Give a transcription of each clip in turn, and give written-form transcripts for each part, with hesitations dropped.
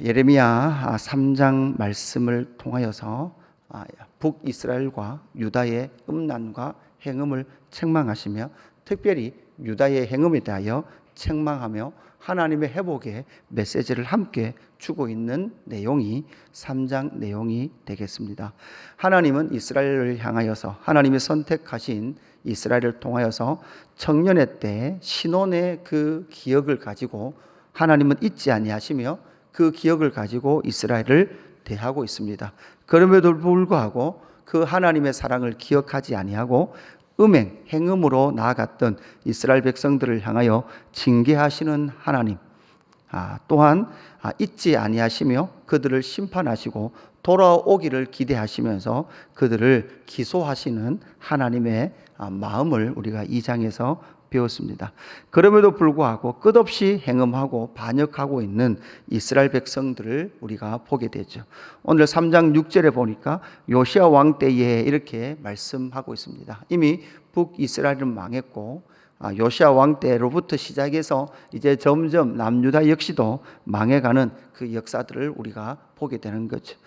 예레미야 3장 말씀을 통하여서 북이스라엘과 유다의 음란과 행음을 책망하시며 특별히 유다의 행음에 대하여 책망하며 하나님의 회복의 메시지를 함께 주고 있는 내용이 3장 내용이 되겠습니다. 하나님은 이스라엘을 향하여서 하나님이 선택하신 이스라엘을 통하여서 청년의 때 신혼의 그 기억을 가지고 하나님은 잊지 아니하시며 그 기억을 가지고 이스라엘을 대하고 있습니다. 그럼에도 불구하고 그 하나님의 사랑을 기억하지 아니하고 행음으로 나아갔던 이스라엘 백성들을 향하여 징계하시는 하나님, 또한 잊지 아니하시며 그들을 심판하시고 돌아오기를 기대하시면서 그들을 기소하시는 하나님의 마음을 우리가 이 장에서 배웠습니다. 그럼에도 불구하고 끝없이 행음하고 반역하고 있는 이스라엘 백성들을 우리가 보게 되죠. 오늘 3장 6절에 보니까 요시야 왕 때에 이렇게 말씀하고 있습니다. 이미 북이스라엘은 망했고 요시야 왕 때로부터 시작해서 이제 점점 남유다 역시도 망해가는 그 역사들을 우리가 보게 되는 거죠.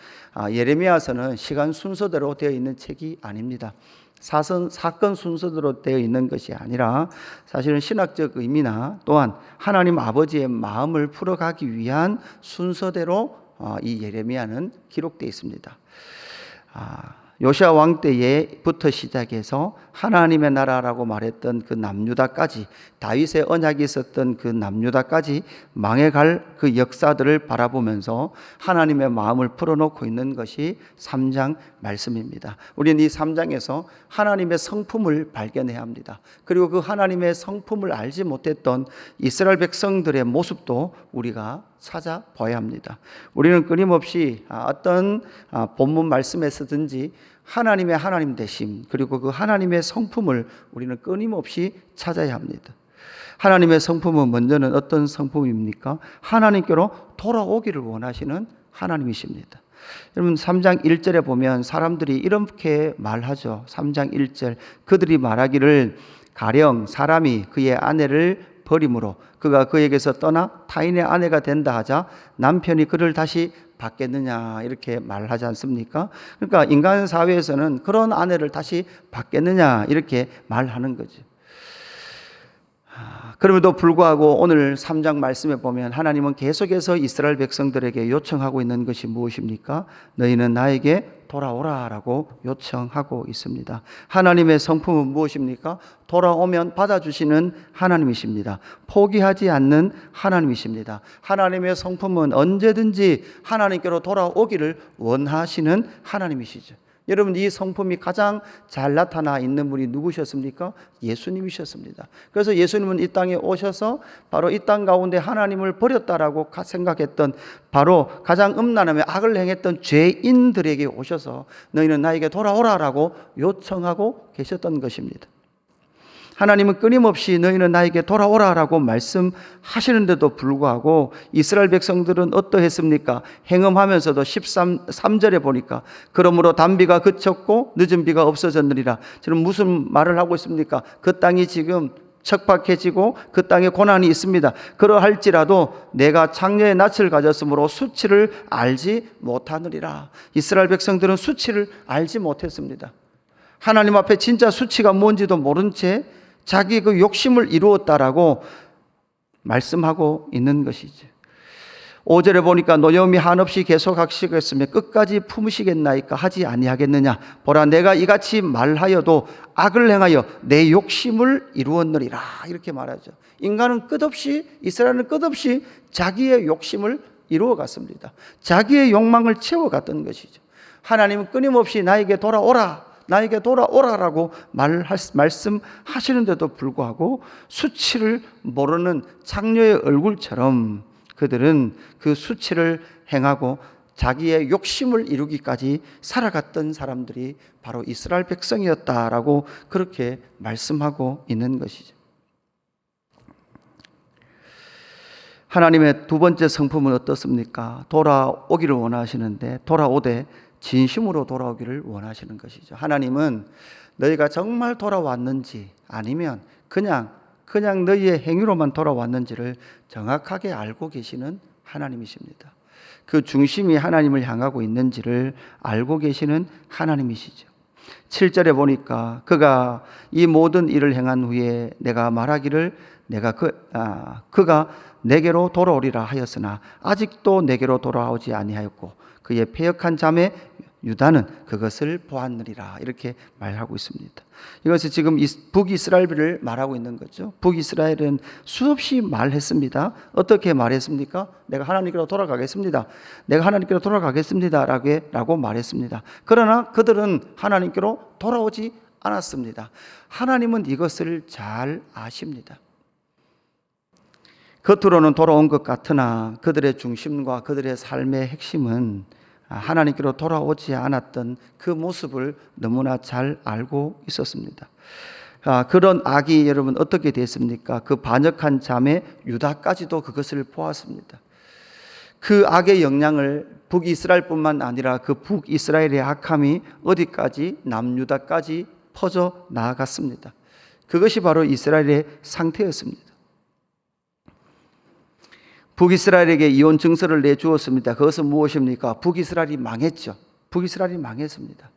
예레미야서는 시간 순서대로 되어 있는 책이 아닙니다. 사건 순서대로 되어 있는 것이 아니라 사실은 신학적 의미나 또한 하나님 아버지의 마음을 풀어가기 위한 순서대로 이 예레미야는 기록되어 있습니다. 요시야 왕 때부터 시작해서 하나님의 나라라고 말했던 그 남유다까지, 다윗의 언약이 있었던 그 남유다까지 망해갈 그 역사들을 바라보면서 하나님의 마음을 풀어놓고 있는 것이 3장 말씀입니다. 우리는 이 3장에서 하나님의 성품을 발견해야 합니다. 그리고 그 하나님의 성품을 알지 못했던 이스라엘 백성들의 모습도 우리가 찾아봐야 합니다. 우리는 끊임없이 어떤 본문 말씀에서든지 하나님의 하나님 되심, 그리고 그 하나님의 성품을 우리는 끊임없이 찾아야 합니다. 하나님의 성품은 먼저는 어떤 성품입니까? 하나님께로 돌아오기를 원하시는 하나님이십니다. 여러분 3장 1절에 보면 사람들이 이렇게 말하죠. 3장 1절, 그들이 말하기를 가령 사람이 그의 아내를 버림으로 그가 그에게서 떠나 타인의 아내가 된다 하자 남편이 그를 다시 받겠느냐, 이렇게 말하지 않습니까? 그러니까 인간 사회에서는 그런 아내를 다시 받겠느냐, 이렇게 말하는 거죠. 그럼에도 불구하고 오늘 3장 말씀에 보면 하나님은 계속해서 이스라엘 백성들에게 요청하고 있는 것이 무엇입니까? 너희는 나에게 돌아오라라고 요청하고 있습니다. 하나님의 성품은 무엇입니까? 돌아오면 받아주시는 하나님이십니다. 포기하지 않는 하나님이십니다. 하나님의 성품은 언제든지 하나님께로 돌아오기를 원하시는 하나님이시죠. 여러분, 이 성품이 가장 잘 나타나 있는 분이 누구셨습니까? 예수님이셨습니다. 그래서 예수님은 이 땅에 오셔서 바로 이 땅 가운데 하나님을 버렸다라고 생각했던, 바로 가장 음란하며 악을 행했던 죄인들에게 오셔서 너희는 나에게 돌아오라라고 요청하고 계셨던 것입니다. 하나님은 끊임없이 너희는 나에게 돌아오라라고 말씀하시는데도 불구하고 이스라엘 백성들은 어떠했습니까? 행음하면서도 13절에 보니까 그러므로 단비가 그쳤고 늦은 비가 없어졌느니라. 지금 무슨 말을 하고 있습니까? 그 땅이 지금 척박해지고 그 땅에 고난이 있습니다. 그러할지라도 내가 창녀의 낯을 가졌으므로 수치를 알지 못하느니라. 이스라엘 백성들은 수치를 알지 못했습니다. 하나님 앞에 진짜 수치가 뭔지도 모른 채 자기 그 욕심을 이루었다라고 말씀하고 있는 것이죠. 5절에 보니까 노여움이 한없이 계속 하시겠으며 끝까지 품으시겠나이까 하지 아니하겠느냐. 보라, 내가 이같이 말하여도 악을 행하여 내 욕심을 이루었느니라, 이렇게 말하죠. 인간은 끝없이, 이스라엘은 끝없이 자기의 욕심을 이루어갔습니다. 자기의 욕망을 채워갔던 것이죠. 하나님은 끊임없이 나에게 돌아오라, 나에게 돌아오라라고 말씀하시는데도 불구하고 수치를 모르는 창녀의 얼굴처럼 그들은 그 수치를 행하고 자기의 욕심을 이루기까지 살아갔던 사람들이 바로 이스라엘 백성이었다라고 그렇게 말씀하고 있는 것이죠. 하나님의 두 번째 성품은 어떻습니까? 돌아오기를 원하시는데 돌아오되 진심으로 돌아오기를 원하시는 것이죠. 하나님은 너희가 정말 돌아왔는지 아니면 그냥 너희의 행위로만 돌아왔는지를 정확하게 알고 계시는 하나님이십니다. 그 중심이 하나님을 향하고 있는지를 알고 계시는 하나님이시죠. 7절에 보니까 그가 이 모든 일을 행한 후에 내가 말하기를 그가 내게로 돌아오리라 하였으나 아직도 내게로 돌아오지 아니하였고 그의 패역한 자매 유다는 그것을 보았느니라, 이렇게 말하고 있습니다. 이것이 지금 북이스라엘을 말하고 있는 거죠. 북이스라엘은 수없이 말했습니다. 어떻게 말했습니까? 내가 하나님께로 돌아가겠습니다. 내가 하나님께로 돌아가겠습니다 라고 말했습니다. 그러나 그들은 하나님께로 돌아오지 않았습니다. 하나님은 이것을 잘 아십니다. 겉으로는 돌아온 것 같으나 그들의 중심과 그들의 삶의 핵심은 하나님께로 돌아오지 않았던 그 모습을 너무나 잘 알고 있었습니다. 그런 악이 여러분 어떻게 됐습니까? 그 반역한 자매 유다까지도 그것을 보았습니다. 그 악의 영향을 북이스라엘뿐만 아니라 그 북이스라엘의 악함이 어디까지 남유다까지 퍼져 나아갔습니다. 그것이 바로 이스라엘의 상태였습니다. 북이스라엘에게 이혼 증서를 내주었습니다. 그것은 무엇입니까? 북이스라엘이 망했죠. 북이스라엘이 망했습니다.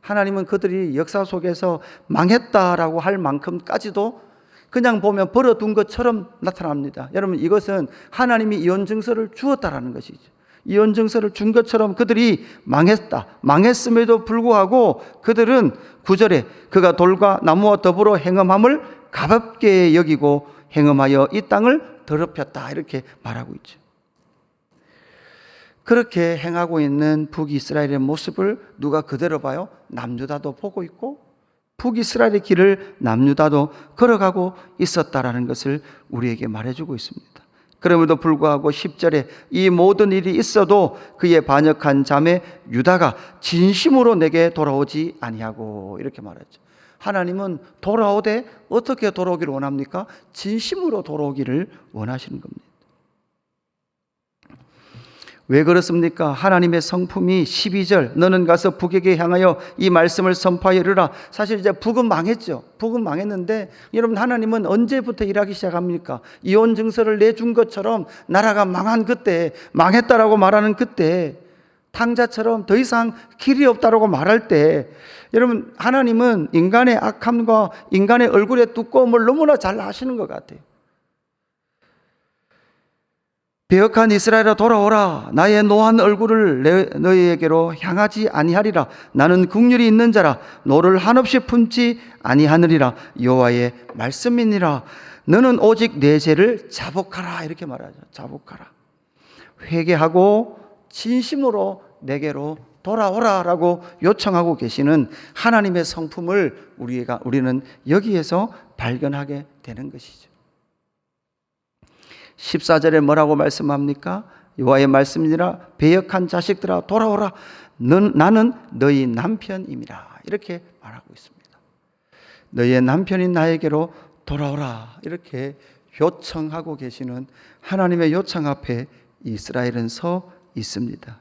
하나님은 그들이 역사 속에서 망했다라고 할 만큼까지도 그냥 보면 버려둔 것처럼 나타납니다. 여러분, 이것은 하나님이 이혼 증서를 주었다라는 것이죠. 이혼 증서를 준 것처럼 그들이 망했다. 망했음에도 불구하고 그들은 9절에 그가 돌과 나무와 더불어 행음함을 가볍게 여기고 행음하여 이 땅을 더럽혔다, 이렇게 말하고 있죠. 그렇게 행하고 있는 북이스라엘의 모습을 누가 그대로 봐요? 남유다도 보고 있고 북이스라엘의 길을 남유다도 걸어가고 있었다라는 것을 우리에게 말해주고 있습니다. 그럼에도 불구하고 10절에 이 모든 일이 있어도 그의 반역한 자매 유다가 진심으로 내게 돌아오지 아니하고, 이렇게 말하죠. 하나님은 돌아오되 어떻게 돌아오기를 원합니까? 진심으로 돌아오기를 원하시는 겁니다. 왜 그렇습니까? 하나님의 성품이 12절 너는 가서 북에게 향하여 이 말씀을 선포하여 이르라. 사실 이제 북은 망했죠. 북은 망했는데 여러분, 하나님은 언제부터 일하기 시작합니까? 이혼 증서를 내준 것처럼 나라가 망한 그때, 망했다라고 말하는 그때, 탕자처럼 더 이상 길이 없다라고 말할 때, 여러분, 하나님은 인간의 악함과 인간의 얼굴의 두꺼움을 너무나 잘 아시는 것 같아요. 배역한 이스라엘아 돌아오라. 나의 노한 얼굴을 너희에게로 향하지 아니하리라. 나는 긍휼이 있는 자라. 너를 한없이 품지 아니하느니라. 여호와의 말씀이니라. 너는 오직 내 죄를 자복하라. 이렇게 말하죠. 자복하라. 회개하고 진심으로 내게로 돌아오라라고 요청하고 계시는 하나님의 성품을 우리는 여기에서 발견하게 되는 것이죠. 14절에 뭐라고 말씀합니까? 여호와의 말씀이니라. 배역한 자식들아 돌아오라. 나는 너희 남편임이라. 이렇게 말하고 있습니다. 너희의 남편인 나에게로 돌아오라. 이렇게 요청하고 계시는 하나님의 요청 앞에 이스라엘은 서 있습니다.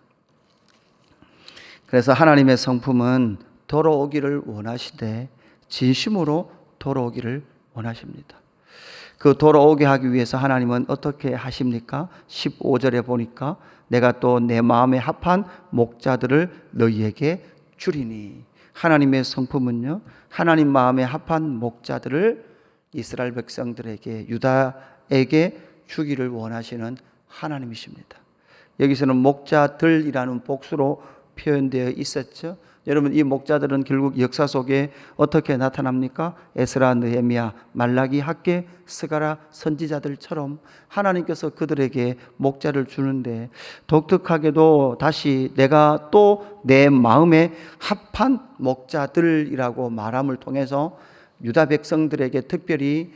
그래서 하나님의 성품은 돌아오기를 원하시되 진심으로 돌아오기를 원하십니다. 그 돌아오게 하기 위해서 하나님은 어떻게 하십니까? 15절에 보니까 내가 또 내 마음에 합한 목자들을 너희에게 주리니. 하나님의 성품은요, 하나님 마음에 합한 목자들을 이스라엘 백성들에게, 유다에게 주기를 원하시는 하나님이십니다. 여기서는 목자들이라는 복수로 표현되어 있었죠. 여러분, 이 목자들은 결국 역사 속에 어떻게 나타납니까? 에스라, 느헤미야, 말라기, 학개, 스가랴 선지자들처럼 하나님께서 그들에게 목자를 주는데, 독특하게도 다시 내가 또 내 마음에 합한 목자들이라고 말함을 통해서 유다 백성들에게 특별히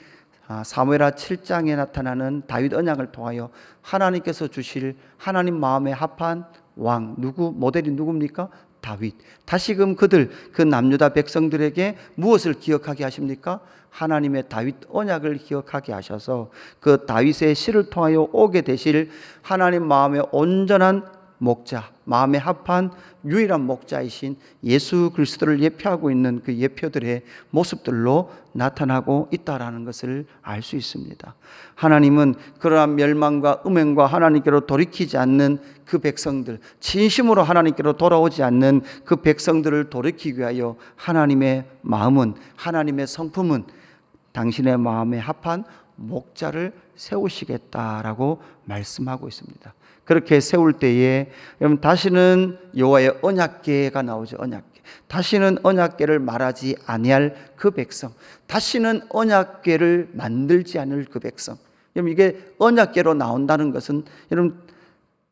사무엘하 7장에 나타나는 다윗 언약을 통하여 하나님께서 주실 하나님 마음에 합한 왕, 모델이 누굽니까? 다윗. 다시금 그 남유다 백성들에게 무엇을 기억하게 하십니까? 하나님의 다윗 언약을 기억하게 하셔서 그 다윗의 씨를 통하여 오게 되실 하나님 마음의 온전한 목자, 마음에 합한 유일한 목자이신 예수 그리스도를 예표하고 있는 그 예표들의 모습들로 나타나고 있다라는 것을 알 수 있습니다. 하나님은 그러한 멸망과 음행과 하나님께로 돌이키지 않는 그 백성들, 진심으로 하나님께로 돌아오지 않는 그 백성들을 돌이키기 위하여 하나님의 마음은, 하나님의 성품은 당신의 마음에 합한 목자를 세우시겠다라고 말씀하고 있습니다. 그렇게 세울 때에 여러분 다시는 여호와의 언약궤가 나오죠. 언약궤. 다시는 언약궤를 말하지 아니할 그 백성, 다시는 언약궤를 만들지 않을 그 백성. 여러분 이게 언약궤로 나온다는 것은 여러분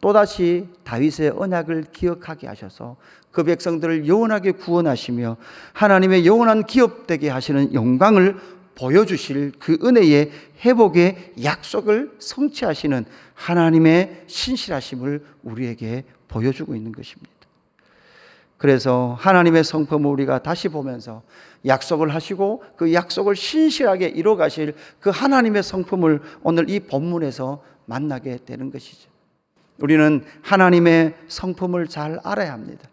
또다시 다윗의 언약을 기억하게 하셔서 그 백성들을 영원하게 구원하시며 하나님의 영원한 기업되게 하시는 영광을 보여주실 그 은혜의 회복의 약속을 성취하시는 하나님의 신실하심을 우리에게 보여주고 있는 것입니다. 그래서 하나님의 성품을 우리가 다시 보면서 약속을 하시고 그 약속을 신실하게 이뤄가실 그 하나님의 성품을 오늘 이 본문에서 만나게 되는 것이죠. 우리는 하나님의 성품을 잘 알아야 합니다.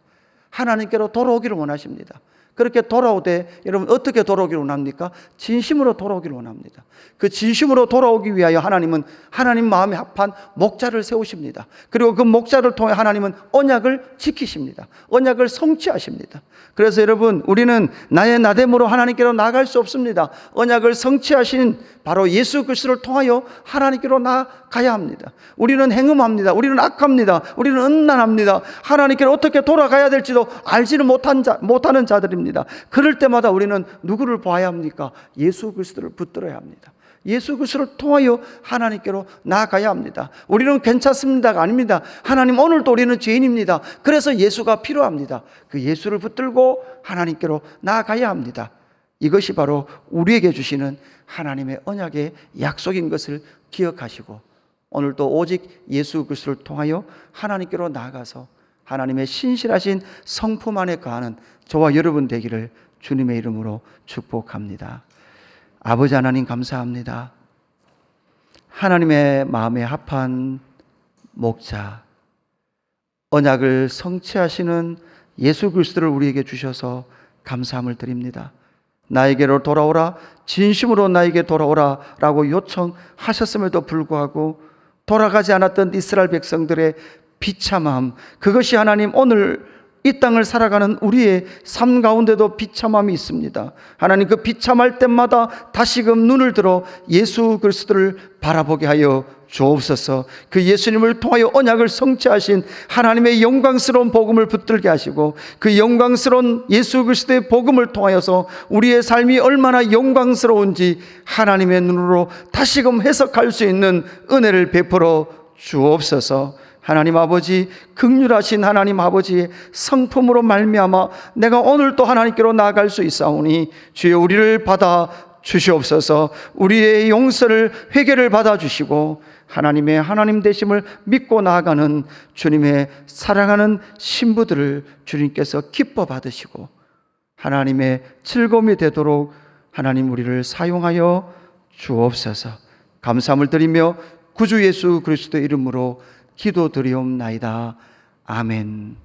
하나님께로 돌아오기를 원하십니다. 그렇게 돌아오되 여러분 어떻게 돌아오기를 원합니까? 진심으로 돌아오기를 원합니다. 그 진심으로 돌아오기 위하여 하나님은 하나님 마음에 합한 목자를 세우십니다. 그리고 그 목자를 통해 하나님은 언약을 지키십니다. 언약을 성취하십니다. 그래서 여러분 우리는 나의 나됨으로 하나님께로 나아갈 수 없습니다. 언약을 성취하신 바로 예수 그리스도를 통하여 하나님께로 나아가야 합니다. 우리는 행음합니다. 우리는 악합니다. 우리는 음란합니다. 하나님께로 어떻게 돌아가야 될지도 알지는 못하는 자들입니다. 그럴 때마다 우리는 누구를 봐야 합니까? 예수 그리스도를 붙들어야 합니다. 예수 그리스도를 통하여 하나님께로 나아가야 합니다. 우리는 괜찮습니다가 아닙니다. 하나님 오늘도 우리는 죄인입니다. 그래서 예수가 필요합니다. 그 예수를 붙들고 하나님께로 나아가야 합니다. 이것이 바로 우리에게 주시는 하나님의 언약의 약속인 것을 기억하시고 오늘도 오직 예수 그리스도를 통하여 하나님께로 나아가서 하나님의 신실하신 성품 안에 거하는 저와 여러분 되기를 주님의 이름으로 축복합니다. 아버지 하나님 감사합니다. 하나님의 마음에 합한 목자, 언약을 성취하시는 예수 그리스도를 우리에게 주셔서 감사함을 드립니다. 나에게로 돌아오라, 진심으로 나에게 돌아오라 라고 요청하셨음에도 불구하고 돌아가지 않았던 이스라엘 백성들의 비참함, 그것이 하나님 오늘 이 땅을 살아가는 우리의 삶 가운데도 비참함이 있습니다. 하나님 그 비참할 때마다 다시금 눈을 들어 예수 그리스도를 바라보게 하여 주옵소서. 그 예수님을 통하여 언약을 성취하신 하나님의 영광스러운 복음을 붙들게 하시고 그 영광스러운 예수 그리스도의 복음을 통하여서 우리의 삶이 얼마나 영광스러운지 하나님의 눈으로 다시금 해석할 수 있는 은혜를 베풀어 주옵소서. 하나님 아버지, 긍휼하신 하나님 아버지의 성품으로 말미암아 내가 오늘 또 하나님께로 나아갈 수 있사오니 주여 우리를 받아 주시옵소서. 우리의 용서를, 회개를 받아 주시고 하나님의 하나님 되심을 믿고 나아가는 주님의 사랑하는 신부들을 주님께서 기뻐 받으시고 하나님의 즐거움이 되도록 하나님 우리를 사용하여 주옵소서. 감사함을 드리며 구주 예수 그리스도의 이름으로 기도드리옵나이다. 아멘.